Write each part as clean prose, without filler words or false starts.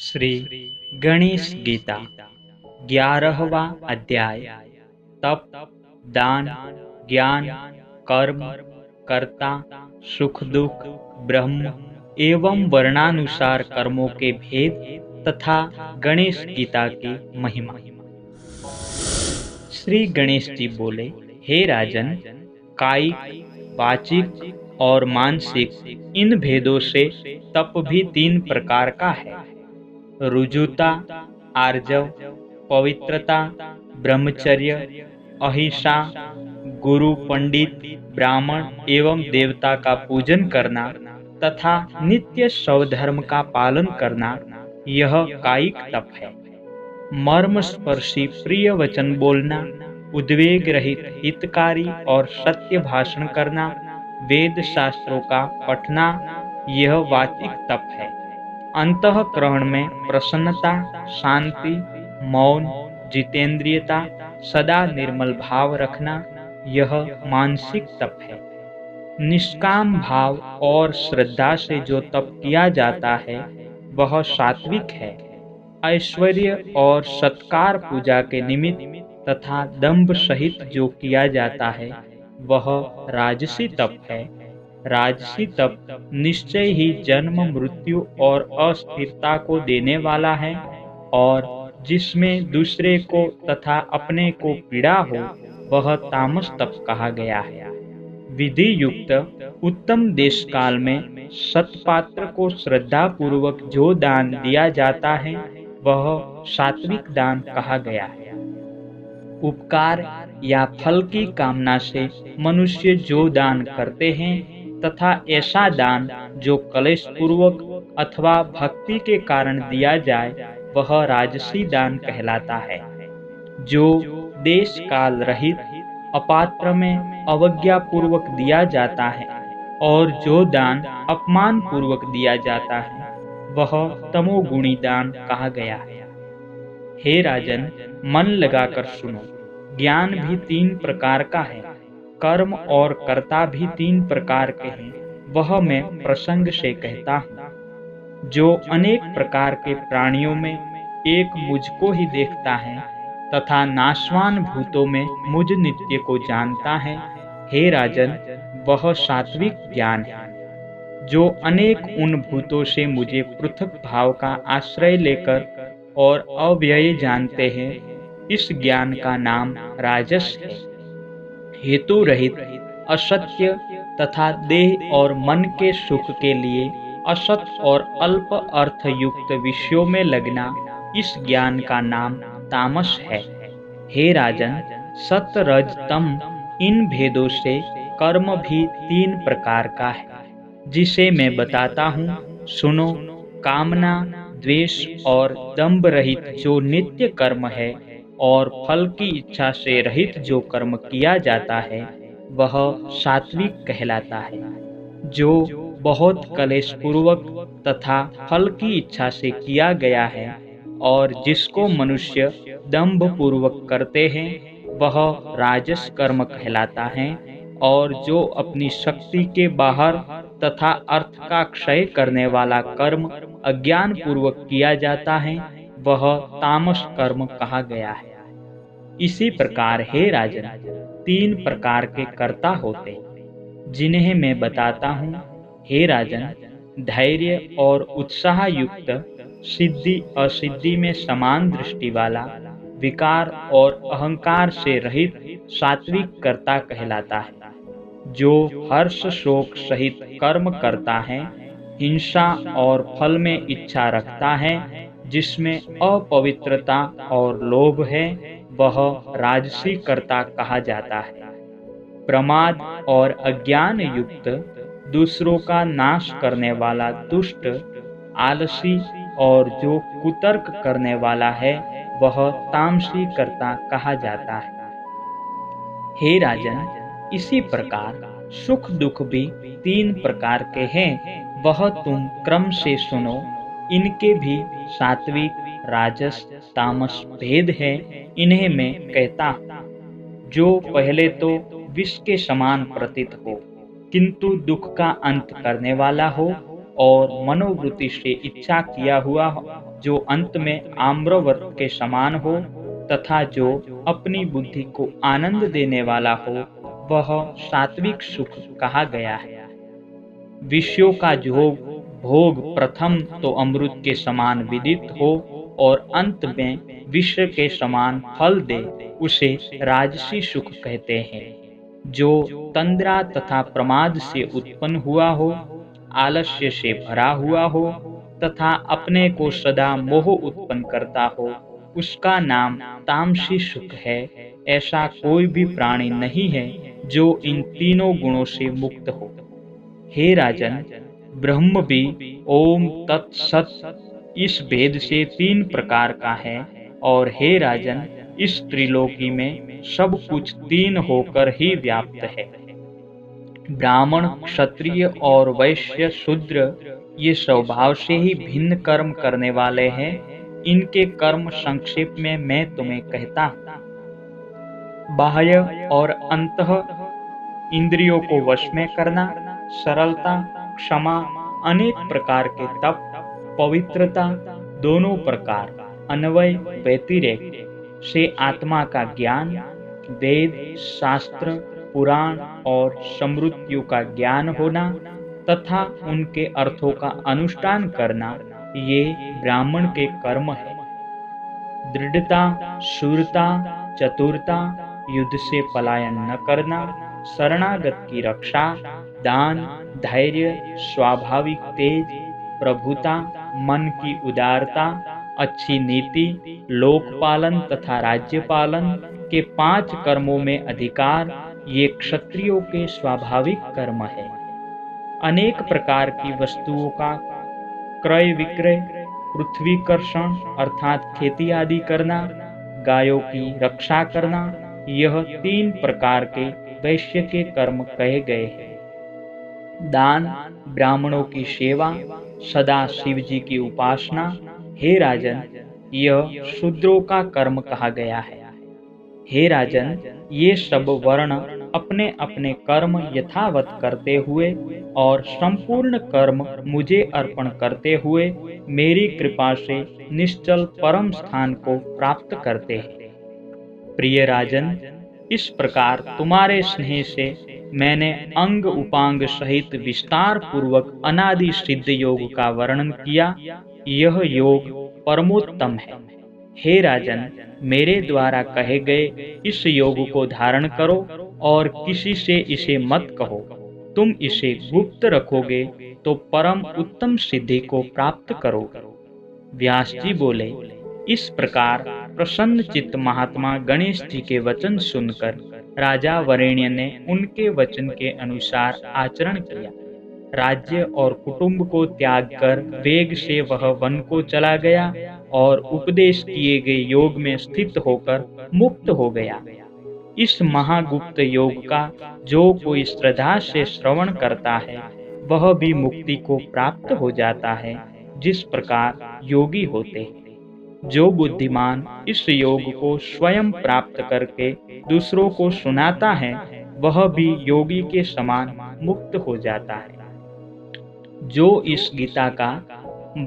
श्री गणेश गीता 11वां अध्याय। तप, दान, ज्ञान, कर्म, कर्ता, सुख दुख, ब्रह्म एवं वर्णानुसार कर्मों के भेद तथा गणेश गीता की महिमा। श्री गणेश जी बोले, हे राजन, कायिक, वाचिक और मानसिक इन भेदों से तप भी तीन प्रकार का है। रुजुता, आर्जव, पवित्रता, ब्रह्मचर्य, अहिंसा, गुरु, पंडित, ब्राह्मण एवं देवता का पूजन करना तथा नित्य स्वधर्म का पालन करना, यह कायिक तप है। मर्म स्पर्शी प्रिय वचन बोलना, उद्वेग रहित हितकारी और सत्य भाषण करना, वेद शास्त्रों का पठना, यह वाचिक तप है। अंतःकरण में प्रसन्नता, शांति, मौन, जितेंद्रियता, सदा निर्मल भाव रखना, यह मानसिक तप है। निष्काम भाव और श्रद्धा से जो तप किया जाता है वह सात्विक है। ऐश्वर्य और सत्कार पूजा के निमित्त तथा दंभ सहित जो किया जाता है वह राजसी तप है। राजसी तप निश्चय ही जन्म, मृत्यु और अस्थिरता को देने वाला है और जिसमें दूसरे को तथा अपने को पीड़ा हो, वह तामस तप कहा गया है। विधि युक्त उत्तम देश काल में सत्पात्र को श्रद्धा पूर्वक जो दान दिया जाता है वह सात्विक दान कहा गया है। उपकार या फल की कामना से मनुष्य जो दान करते हैं तथा ऐसा दान जो कलेश पूर्वक अथवा भक्ति के कारण दिया जाए वह राजसी दान कहलाता है। जो देश काल रहित अपात्र में अवज्ञा पूर्वक दिया जाता है और जो दान अपमान पूर्वक दिया जाता है वह तमोगुणी दान कहा गया है। हे राजन, मन लगाकर सुनो। ज्ञान भी तीन प्रकार का है, कर्म और कर्ता भी तीन प्रकार के हैं, वह मैं प्रसंग से कहता हूँ। जो अनेक प्रकार के प्राणियों में एक मुझको ही देखता है तथा नाशवान भूतों में मुझ नित्य को जानता है, हे राजन, वह सात्विक ज्ञान है। जो अनेक उन भूतों से मुझे पृथक भाव का आश्रय लेकर और अव्यय जानते हैं, इस ज्ञान का नाम राजस है। हेतु रहित असत्य तथा देह और मन के सुख के लिए असत और अल्प अर्थ युक्त विषयों में लगना, इस ज्ञान का नाम तामस है। हे राजन, सत, रज, तम इन भेदों से कर्म भी तीन प्रकार का है, जिसे मैं बताता हूँ, सुनो। कामना, द्वेष और दंभ रहित जो नित्य कर्म है और फल की इच्छा से रहित जो कर्म किया जाता है वह सात्विक कहलाता है। जो बहुत कलेश पूर्वक तथा फल की इच्छा से किया गया है और जिसको मनुष्य दंभ पूर्वक करते हैं वह राजस कर्म कहलाता है। और जो अपनी शक्ति के बाहर तथा अर्थ का क्षय करने वाला कर्म अज्ञान पूर्वक किया जाता है वह तामस कर्म कहा गया है। इसी प्रकार हे राजन, तीन प्रकार के कर्ता होते जिन्हें मैं बताता हूँ। हे राजन, धैर्य और उत्साह युक्त, सिद्धि असिद्धि में समान दृष्टि वाला, विकार और अहंकार से रहित सात्विक कर्ता कहलाता है। जो हर्ष शोक सहित कर्म करता है, हिंसा और फल में इच्छा रखता है, जिसमें अपवित्रता और लोभ है, वह राजसी कर्ता कहा जाता है। प्रमाद और अज्ञान युक्त, दूसरों का नाश करने वाला दुष्ट, आलसी और जो कुतर्क करने वाला है वह तामसी कर्ता कहा जाता है। हे राजन, इसी प्रकार सुख दुख भी तीन प्रकार के हैं, वह तुम क्रम से सुनो। इनके भी सात्विक, राजस, तामस भेद है, इन्हें मैं कहता हूँ। जो पहले तो विष के समान प्रतीत हो, किंतु दुख का अंत करने वाला हो और मनोवृत्ति से इच्छा किया हुआ जो अंत में आम्रवत के समान हो तथा जो अपनी बुद्धि को आनंद देने वाला हो, वह सात्विक सुख कहा गया है। विषयों का जो भोग प्रथम तो अमृत के समान विदित हो और अंत में विष के समान फल दे, उसे राजसी सुख कहते हैं। जो तंद्रा तथा प्रमाद से उत्पन्न हुआ हो, आलस्य से भरा हुआ हो तथा अपने को सदा मोह उत्पन्न करता हो, उसका नाम तामसी सुख है। ऐसा कोई भी प्राणी नहीं है जो इन तीनों गुणों से मुक्त हो। हे राजन, ब्रह्म भी ओम तत्सत इस भेद से 3 प्रकार का है, और हे राजन, इस त्रिलोकी में सब कुछ 3 होकर ही व्याप्त है। ब्राह्मण, क्षत्रिय और वैश्य, शूद्र ये स्वभाव से ही भिन्न कर्म करने वाले हैं। इनके कर्म संक्षेप में मैं तुम्हें कहता हूँ। बाह्य और अंतः इंद्रियों को वश में करना, सरलता, क्षमा, अनेक प्रकार के तप, पवित्रता, दोनों प्रकार, अन्वय व्यतिरेक से आत्मा का ज्ञान, वेद, शास्त्र, पुराण और स्मृतियों का ज्ञान होना तथा उनके अर्थों का अनुष्ठान करना, ये ब्राह्मण के कर्म है। दृढ़ता, शूरता, चतुरता, युद्ध से पलायन न करना, शरणागत की रक्षा, दान, धैर्य, स्वाभाविक तेज, प्रभुता, मन की उदारता, अच्छी नीति, लोकपालन तथा राज्यपालन के 5 कर्मों में अधिकार, ये क्षत्रियों के स्वाभाविक कर्म है। अनेक प्रकार की वस्तुओं का क्रय विक्रय, पृथ्वीकर्षण अर्थात खेती आदि करना, गायों की रक्षा करना, यह 3 प्रकार के वैश्य के कर्म कहे गए हैं। दान, ब्राह्मणों की सेवा, सदा शिव जी की उपासना, हे राजन, यह शूद्रों का कर्म कहा गया है। हे राजन, ये सब वर्ण अपने अपने कर्म यथावत करते हुए और संपूर्ण कर्म मुझे अर्पण करते हुए मेरी कृपा से निश्चल परम स्थान को प्राप्त करते हैं। प्रिय राजन, इस प्रकार तुम्हारे स्नेह से मैंने अंग उपांग सहित विस्तार पूर्वक अनादि सिद्ध योग का वर्णन किया। यह योग परमोत्तम है। हे राजन, मेरे द्वारा कहे गए इस योग को धारण करो और किसी से इसे मत कहो। तुम इसे गुप्त रखोगे तो परम उत्तम सिद्धि को प्राप्त करोगे। व्यास जी बोले, इस प्रकार प्रसन्न चित्त महात्मा गणेश जी के वचन सुनकर राजा वरेण्य ने उनके वचन के अनुसार आचरण किया। राज्य और कुटुंब को त्याग कर वेग से वह वन को चला गया और उपदेश किए गए योग में स्थित होकर मुक्त हो गया। इस महागुप्त योग का जो कोई श्रद्धा से श्रवण करता है, वह भी मुक्ति को प्राप्त हो जाता है, जिस प्रकार योगी होते हैं। जो बुद्धिमान इस योग को स्वयं प्राप्त करके दूसरों को सुनाता है, वह भी योगी के समान मुक्त हो जाता है। जो इस गीता का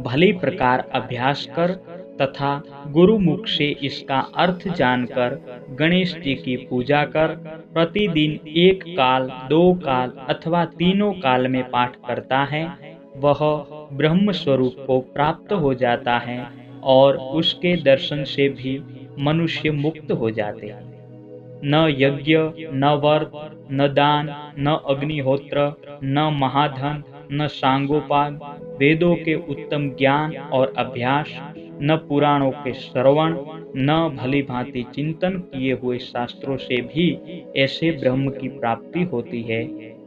भली प्रकार अभ्यास कर तथा गुरुमुख से इसका अर्थ जानकर गणेश जी की पूजा कर प्रतिदिन 1 काल, 2 काल अथवा तीनों काल में पाठ करता है, वह ब्रह्म स्वरूप को प्राप्त हो जाता है और उसके दर्शन से भी मनुष्य मुक्त हो जाते हैं। न यज्ञ, न व्रत, न दान, न अग्निहोत्र, न महाधन, न सांगोपांग, वेदों के उत्तम ज्ञान और अभ्यास, न पुराणों के श्रवण, न भली भांति चिंतन किए हुए शास्त्रों से भी ऐसे ब्रह्म की प्राप्ति होती है,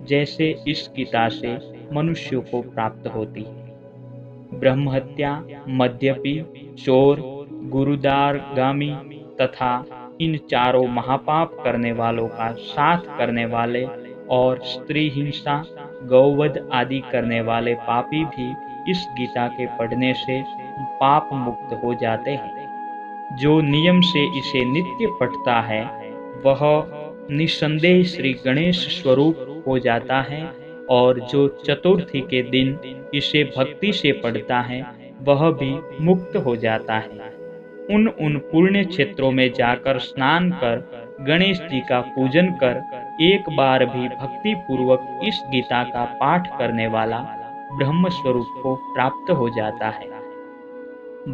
जैसे इस गीता से मनुष्यों को प्राप्त होती है। ब्रह्महत्या, मद्यपी, चोर, गुरुदारगामी तथा इन चारों महापाप करने वालों का साथ करने वाले और स्त्री हिंसा, गौवध आदि करने वाले पापी भी इस गीता के पढ़ने से पाप मुक्त हो जाते हैं। जो नियम से इसे नित्य पढ़ता है, वह निसंदेह श्री गणेश स्वरूप हो जाता है, और जो चतुर्थी के दिन इसे भक्ति से पढ़ता है, वह भी मुक्त हो जाता है। उन उन पुण्य क्षेत्रों में जाकर स्नान कर गणेश जी का पूजन कर एक बार भी भक्ति पूर्वक इस गीता का पाठ करने वाला ब्रह्म स्वरूप को प्राप्त हो जाता है।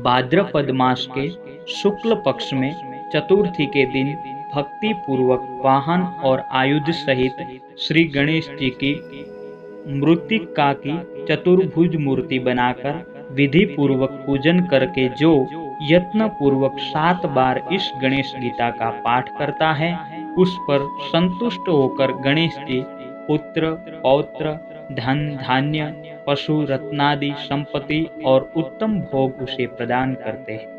भाद्रपद मास के शुक्ल पक्ष में चतुर्थी के दिन भक्ति पूर्वक वाहन और आयुध सहित श्री गणेश जी की मृत्तिका की चतुर्भुज मूर्ति बनाकर विधि पूर्वक पूजन करके जो यत्न पूर्वक 7 बार इस गणेश गीता का पाठ करता है, उस पर संतुष्ट होकर गणेश जी पुत्र, पौत्र, धन, धान्य, पशु, रत्नादि संपत्ति और उत्तम भोग उसे प्रदान करते हैं।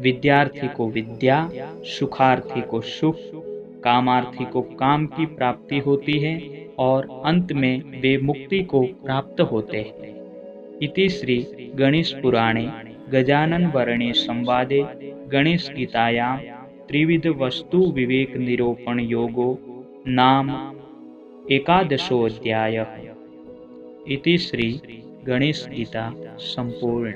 विद्यार्थी को विद्या, सुखार्थी को सुख, कामार्थी को काम की प्राप्ति होती है और अंत में वे मुक्ति को प्राप्त होते हैं। इति श्री गणेश पुराणे गजानन वर्णे संवादे गणेश गीतायां त्रिविध वस्तु विवेक निरूपण योगो नाम 11वाध्यायः। इति श्री गणेश गीता संपूर्ण।